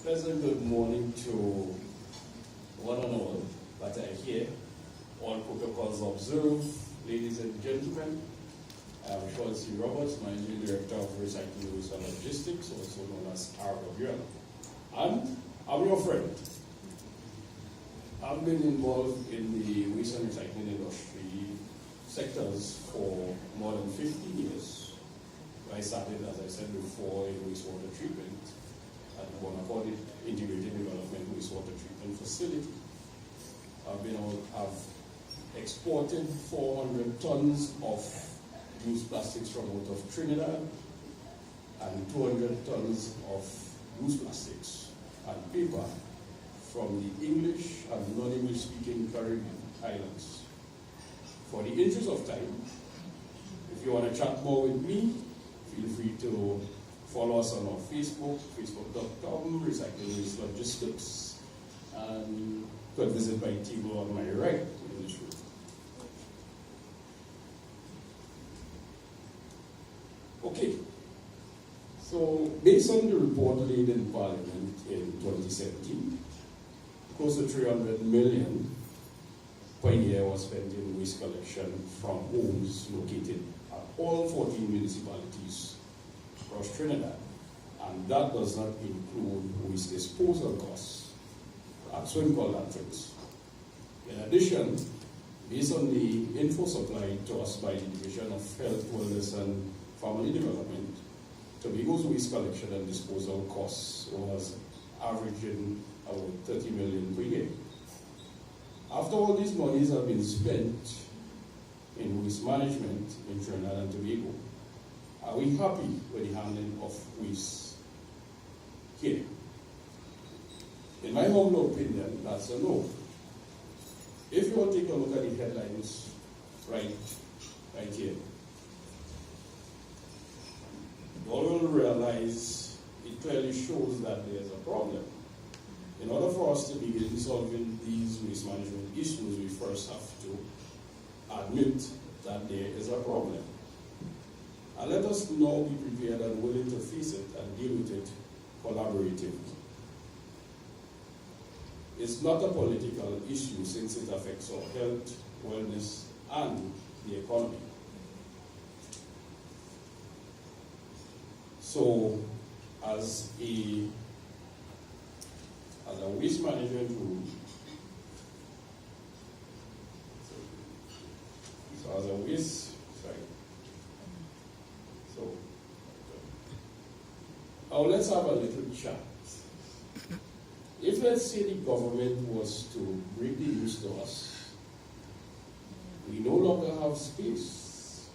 Pleasant good morning to one and all that are here. All protocols observed. Ladies and gentlemen, I'm Shawn Roberts, Managing Director of Recycling Waste and Logistics, also known as Irvine. And I'm your friend. I've been involved in the waste and recycling industry sectors for more than 15 years. I started, as I said before, in wastewater treatment at one called it Integrated Development Wastewater Treatment Facility. I've exported 400 tons of used plastics from out of Trinidad and 200 tons of used plastics and paper from the English and non-English speaking Caribbean islands. For the interest of time, if you want to chat more with me, feel free to follow us on our Facebook, facebook.com, Recycling Waste Logistics, and could visit my table on my right in this room. Okay, so based on the report laid in Parliament in 2017, close to 300 million per year was spent in waste collection from homes located at all 14 municipalities across Trinidad, and that does not include waste disposal costs at swim-call landfills. In addition, based on the info supplied to us by the Division of Health, Wellness and Family Development, Tobago's waste collection and disposal costs was averaging about 30 million per year. After all these monies have been spent in waste management in Trinidad and Tobago, are we happy with the handling of waste here? In my humble opinion, that's a no. If you will take a look at the headlines right here, you all will realize it clearly shows that there's a problem. In order for us to begin solving these waste management issues, we first have to admit that there is a problem. And let us now be prepared and willing to face it and deal with it collaboratively. It's not a political issue since it affects our health, wellness, and the economy. So, as a waste management rule, now let's have a little chat. If, let's say, the government was to break the news to us, we no longer have space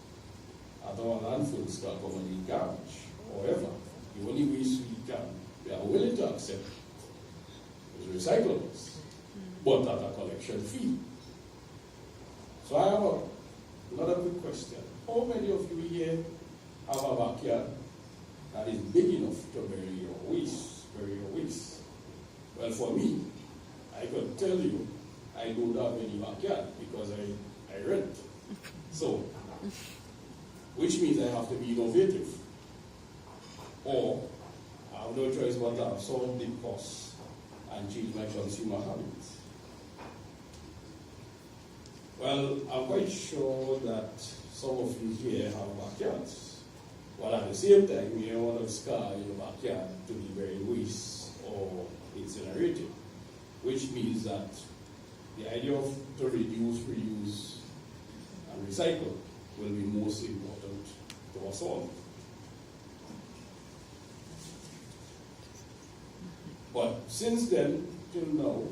at our landfills to accommodate garbage. However, the only waste we are willing to accept is recyclables, but at a collection fee. So I have another quick question. How many of you here have a backyard that is big enough to bury your waste? Well, for me, I could tell you I don't have any backyard because I rent. So, which means I have to be innovative. Or I have no choice but to absorb the costs and change my consumer habits. Well, I'm quite sure that some of you here have backyards. But at the same time, you don't want to scar your backyard to be very waste or incinerated, which means that the idea of to reduce, reuse, and recycle will be most important to us all. But since then, till now,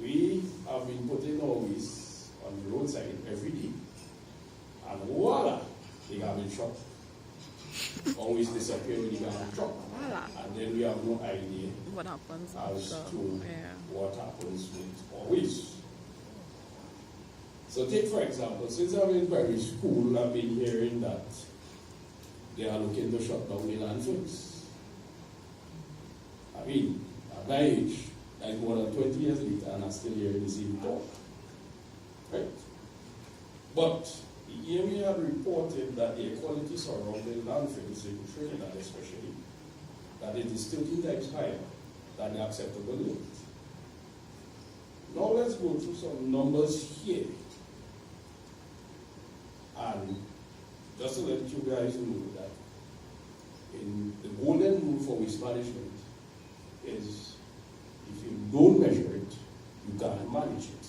we have been putting our waste on the roadside every day, and voila, the garbage truck always disappear with the garbage truck. And then we have no idea what happens as to what happens with our waste. So take, for example, since I've been in primary school, I've been hearing that they are looking to shut down the landfills. I mean, at my age, like more than 20 years later, and I'm still hearing the same talk. Right? But the EMA had reported that the air quality surrounding landfills in Trinidad especially that it is 13 times higher than the acceptable limit. Now let's go through some numbers here. And just to let you guys know that in the golden rule for waste management is if you don't measure it, you can't manage it.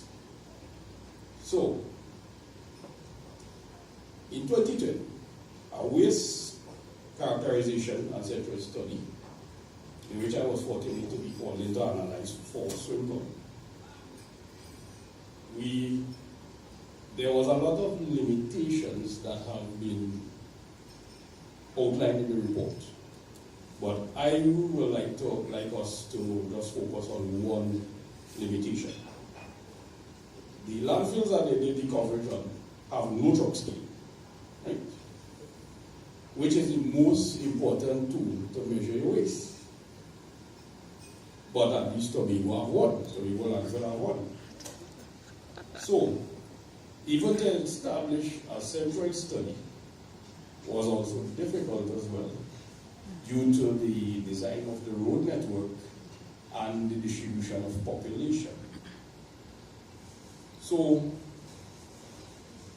So, in 2010, a waste characterization and central study, in which I was fortunate to be called in to analyze for Swinburne, there was a lot of limitations that have been outlined in the report. But I would like us to just focus on one limitation. The landfills that they did the coverage on have no truck scale, right? Which is the most important tool to measure your waste. But at least Tobago have one. Tobago landfill have one. So, even to establish a central study was also difficult as well, due to the design of the road network and the distribution of population. So,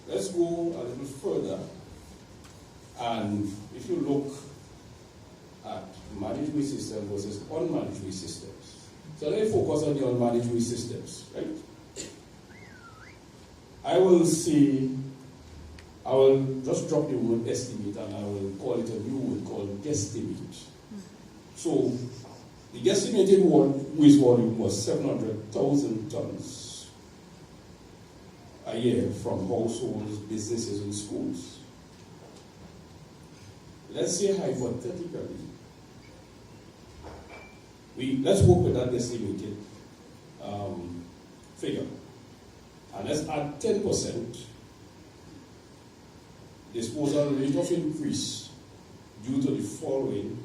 let's go a little further, and if you look at managed waste systems versus unmanaged waste systems. So let's focus on the unmanaged waste systems, right? I will just drop the word estimate and I will call it a new word called guesstimate. So, the guesstimated waste volume was 700,000 tons a year from households, businesses, and schools. Let's say hypothetically, let's work with that guesstimated figure. And let's add 10% disposal rate of increase due to the following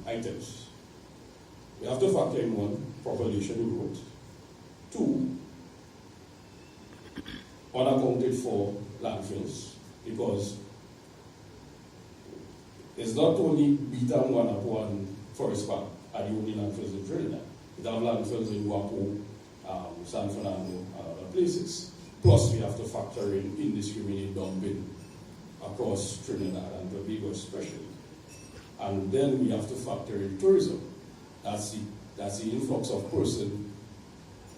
items. We have to factor in 1, population growth. 2, unaccounted for landfills, because it's not only Beta and Wanapo and Forest Park are the only landfills in Trinidad. We have landfills in Wapo, San Fernando, and other places. Plus, we have to factor in indiscriminate dumping across Trinidad and Tobago especially. And then we have to factor in tourism. That's the influx of persons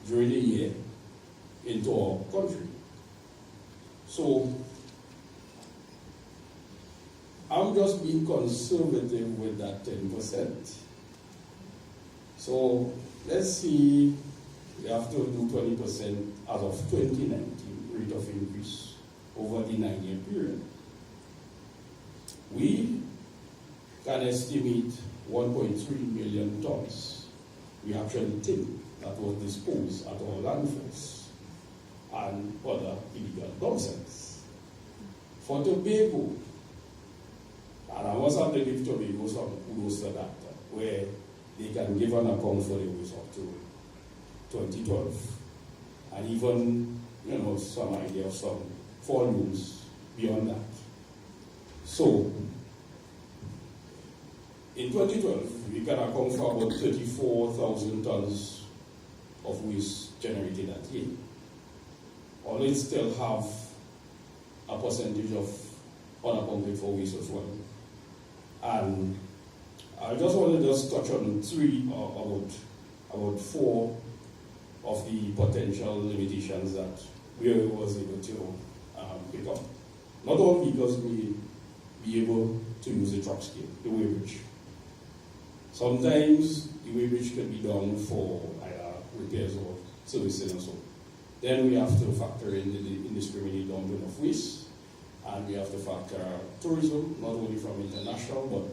during the year into our country. So, I'm just being conservative with that 10%. So, let's see. We have to do 20% as of 2019 rate of increase over the 9-year period. We can estimate 1.3 million tons. We actually think that was disposed at our landfills and other illegal dump sites. For Tobago, and I must have to give Tobago some kudos to that, where they can give an account for the waste up to 2012, and even, some idea of some volumes beyond that. So, in 2012, we can account for about 34,000 tons of waste generated that year. Although it still have a percentage of unaccounted for waste as well. And I just want to touch on about 4 of the potential limitations that we was able to pick up. Not all vehicles may be able to use the truck scale, the weighbridge. Sometimes the weighbridge can be done for either repairs or servicing or so. Then we have to factor in the indiscriminate dumping of waste, and we have to factor tourism, not only from international,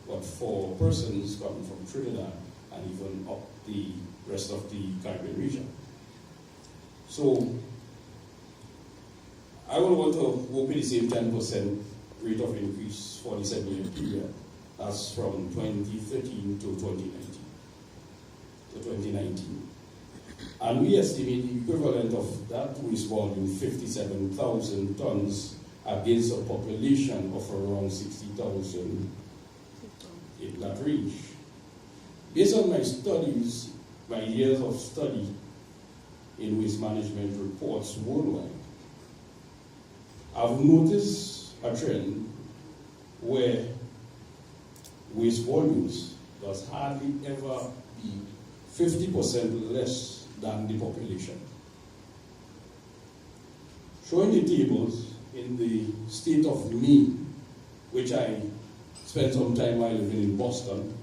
but for persons coming from Trinidad and even up the rest of the Caribbean region. So, I will want to work with the same 10% rate of increase for the 7-year period. That's from 2013 to 2019. And we estimate the equivalent of that waste volume, 57,000 tons, against a population of around 60,000 in that range. Based on my studies, my years of study in waste management reports worldwide, I've noticed a trend where waste volumes does hardly ever be 50% less than the population. Showing the tables in the state of Maine, which I spent some time while living in Boston,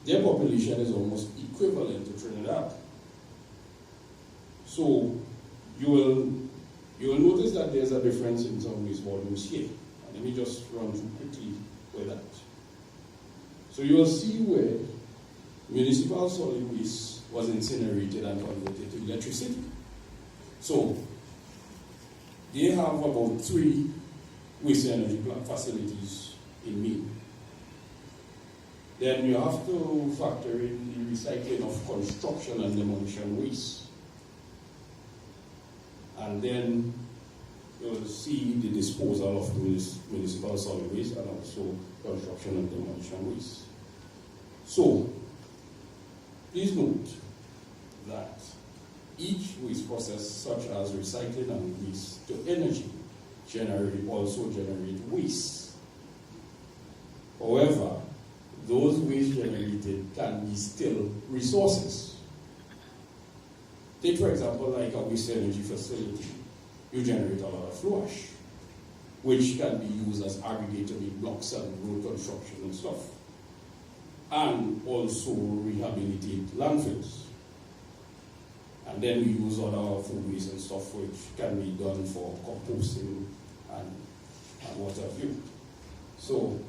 their population is almost equivalent to Trinidad. So you will notice that there's a difference in some waste volumes here. And let me just run through quickly with that. So you will see where municipal solid waste was incinerated and converted to electricity. So they have about 3 waste energy plant facilities in Maine. Then you have to factor in the recycling of construction and demolition waste. And then you'll see the disposal of municipal solid waste and also construction and demolition waste. So, please note that each waste process, such as recycling and waste to energy, also generate waste. However, those waste generated can be still resources. Take, for example, like a waste energy facility. You generate a lot of fly ash, which can be used as aggregate to make blocks and road construction and stuff. And also rehabilitate landfills. And then we use other food waste and stuff which can be done for composting and what have you. So,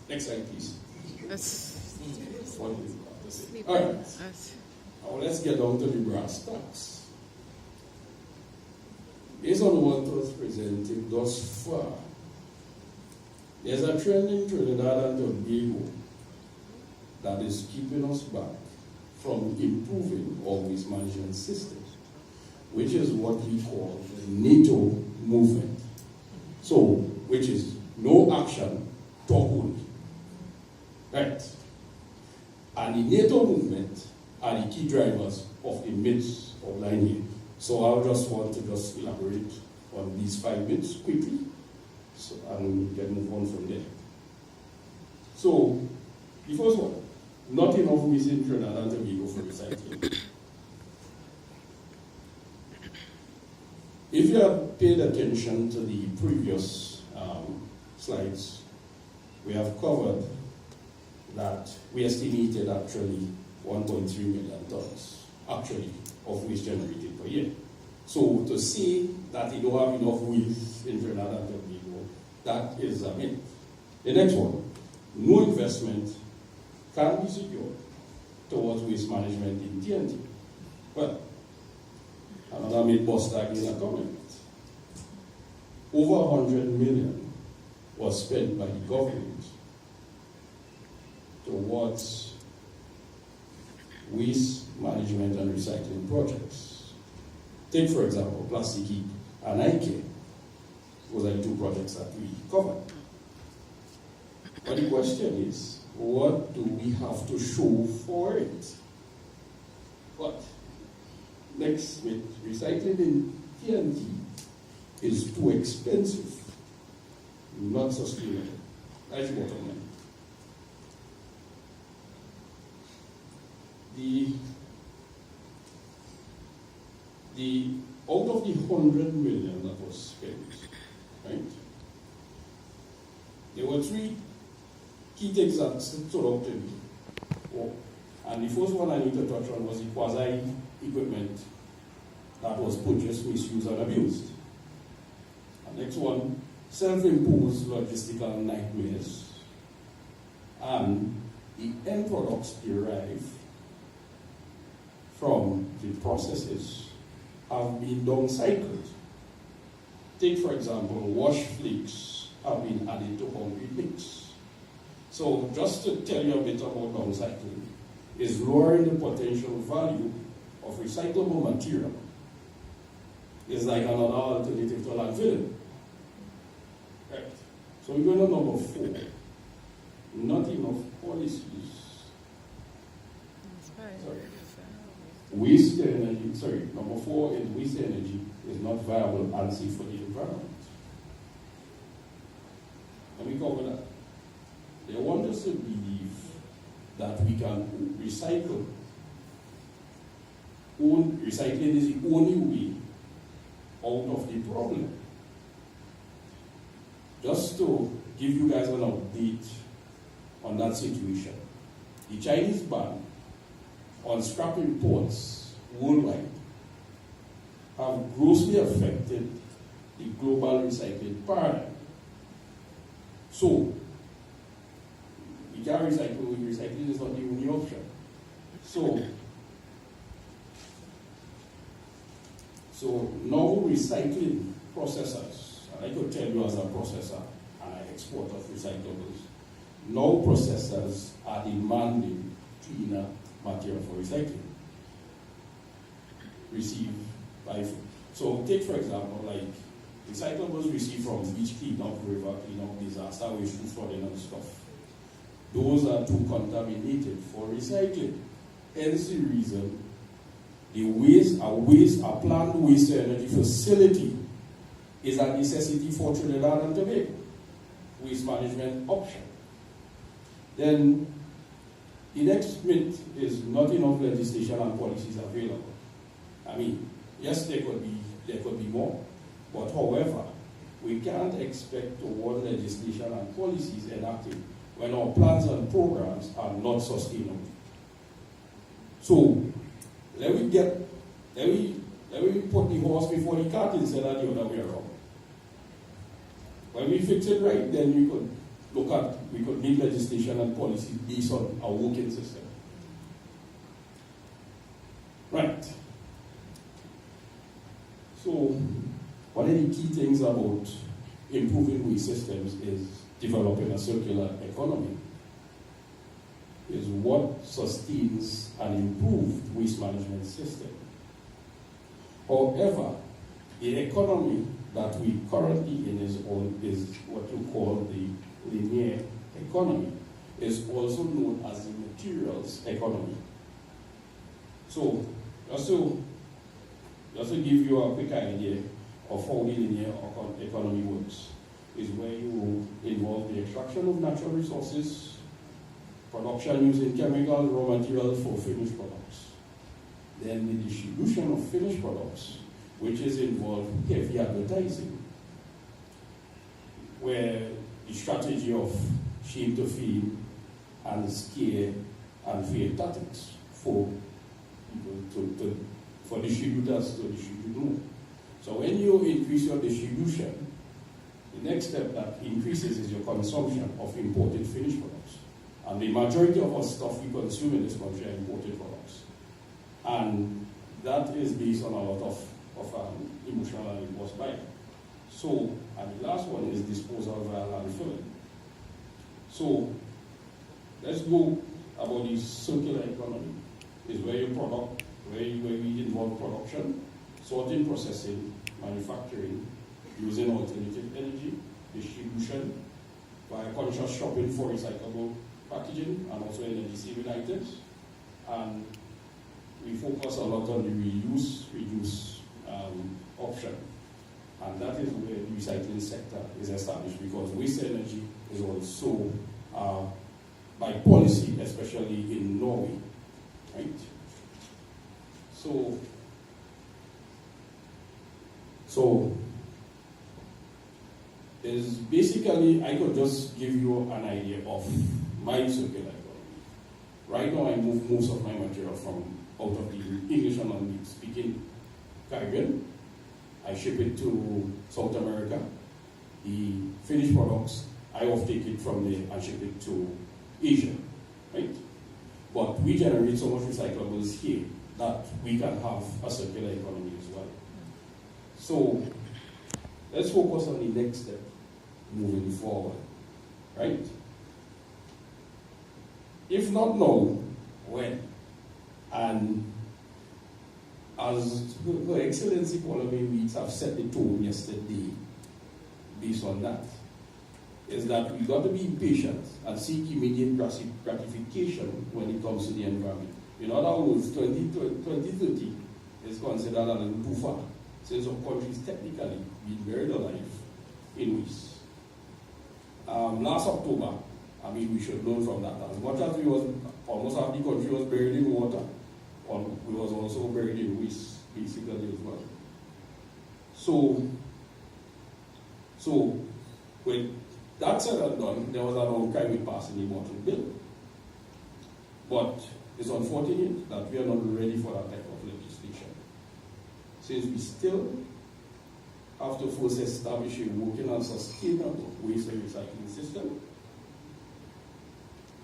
next slide, please. What do you have to say? All right. Now let's get down to the brass tacks. Based on what was presented thus far, there's a trend in Trinidad and Tobago that is keeping us back from improving our waste management systems, which is what we call the NATO movement. So, which is no action, talk only. Right. And the NATO movement are the key drivers of the myths outlined here. So I'll just want to elaborate on these 5 myths quickly, and we can move on from there. So, the first one, not enough waste in Trinidad and Tobago for recycling. If you have paid attention to the previous slides, we have covered that we estimated actually 1.3 million tons actually of waste generated per year. So to say that you don't have enough waste in Trinidad and Tobago, that is a myth. The next one, no investment can be secured towards waste management in TNT. Well, another myth buster again a comment. Over 100 million was spent by the government towards waste management and recycling projects. Take, for example, Plastic Heap and ICARE. Those are the 2 projects that we covered. But the question is, what do we have to show for it? What? Next, with recycling in TNT is too expensive, not sustainable. That's the bottom line. Out of the 100 million that was spent, right? There were 3 key things that stood out to me. Oh, and the first one I need to touch on was the quasi equipment that was purchased, misused, and abused. The next one, self-imposed logistical nightmares. And the end products derived from the processes have been downcycled. Take, for example, wash flakes have been added to concrete mix. So just to tell you a bit about downcycling, is lowering the potential value of recyclable material is like another alternative to landfilling. Right. So we're going to number 4. Not enough policies. Waste energy, number 4 is waste energy is not viable and safe for the environment. Let me cover that. They want us to believe that we can recycle. Recycling is the only way out of the problem. Just to give you guys an update on that situation, the Chinese ban on scrap imports worldwide have grossly affected the global recycling paradigm. So, we can't recycle, recycling is not the only option. So novel recycling processors, and I could tell you as a processor and an exporter of recyclables, now processors are demanding cleaner material for recycling. So take for example, like recyclables received from beach cleanup, river cleanup, disaster waste, food flooding and stuff. Those are too contaminated for recycling. Hence the reason a planned waste energy facility is a necessity for Trinidad and Tobago waste management option. Then the next myth is not enough legislation and policies available. I mean, yes, there could be more, but however, we can't expect toward legislation and policies enacted when our plans and programs are not sustainable. So let me put the horse before the cart instead of the other way around. When we fix it right, then we could make legislation and policy based on our working system. Right. So one of the key things about improving waste systems is developing a circular economy. Is what sustains an improved waste management system. However, the economy that we currently in is what you call the linear economy, is also known as the materials economy. So, just to give you a quick idea of how the linear economy works, is where you involve the extraction of natural resources, production using chemical raw materials for finished products. Then the distribution of finished products, which is involved heavy advertising, where the strategy of shame to fame and scare and fear tactics for people for distributors to distribute more. So when you increase your distribution, the next step that increases is your consumption of imported finished products. And the majority of our stuff we consume in this country are imported products. And that is based on a lot of emotional and impulse buying. So, and the last one is disposal via landfilling. So, let's go about the circular economy. Is where we involve production, sorting, processing, manufacturing, using alternative energy, distribution, via conscious shopping for recyclable packaging and also energy saving items. And we focus a lot on the reduce option. And that is where the recycling sector is established, because waste energy is also by policy, especially in Norway, right? So is basically, I could just give you an idea of my circular economy. Right now, I move most of my material from out of the English and speaking Caribbean. I ship it to South America. The finished products, I offtake it from there and ship it to Asia, right? But we generate so much recyclables here that we can have a circular economy as well. So let's focus on the next step moving forward, right? If not now, when? And as Her Excellency Parliament weeks have set the tone yesterday based on that, is that we've got to be patient and seek immediate gratification when it comes to the environment. In other words, 2030 is considered a little too far, since our country is technically being buried alive in waste. Last October, we should learn from that. As much as almost half the country was buried in water, we was also buried in waste, basically, as well. So with that said and done, there was an outcry with passing the water bill. But it's unfortunate that we are not ready for that type of legislation, since we still have to first establish a working and sustainable waste and recycling system.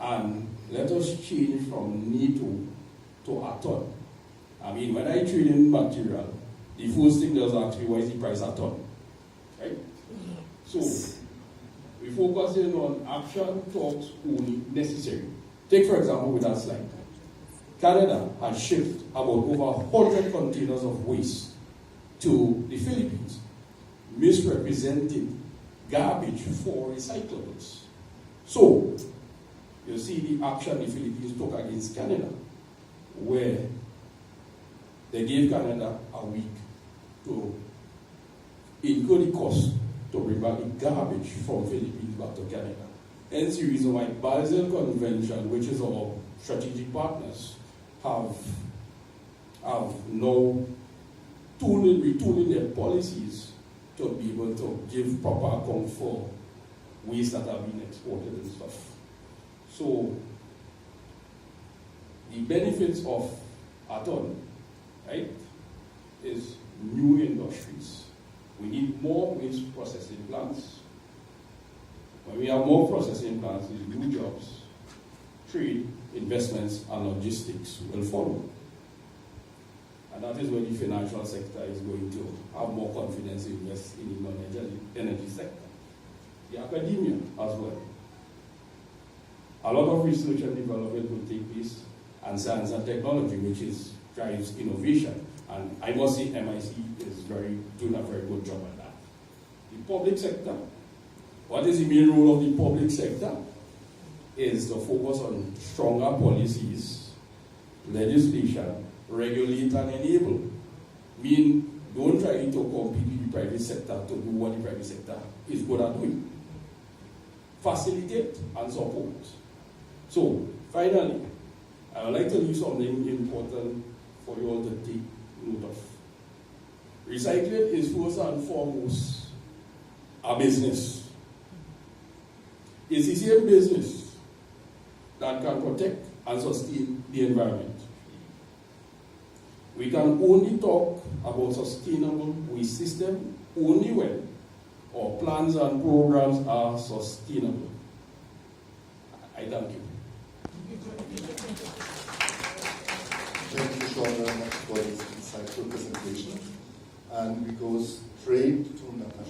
And let us change from need to a ton. When I trade in material, the first thing does ask me, what is the price a ton? Right? So, we focus in on action, talks only necessary. Take, for example, with that slide. Canada has shipped about over 100 containers of waste to the Philippines, misrepresenting garbage for recyclables. So, you see the action the Philippines took against Canada, where they gave Canada a week to incur the cost to bring back the garbage from Philippines back to Canada. Hence the reason why Basel Convention, which is our strategic partners, have now retooling their policies to be able to give proper account for waste that have been exported and stuff. So, the benefits of Aton, right, is new industries. We need more waste processing plants. When we have more processing plants, there's new jobs, trade, investments, and logistics will follow. And that is where the financial sector is going to have more confidence to invest in the non-energy sector. The academia as well. A lot of research and development will take place, and science and technology, which drives innovation. And I must say MIC is doing a very good job at that. The public sector, what is the main role of the public sector? Is to focus on stronger policies, legislation, regulate and enable. Don't try to compete with the private sector to do what the private sector is good at doing. Facilitate and support. So, finally, I would like to leave something important for you all to take note of. Recycling is first and foremost a business. It's the same business that can protect and sustain the environment. We can only talk about sustainable waste system only when our plans and programs are sustainable. I thank you. Thank you, Shawn, very much for this insightful presentation. And we go straight to Natasha.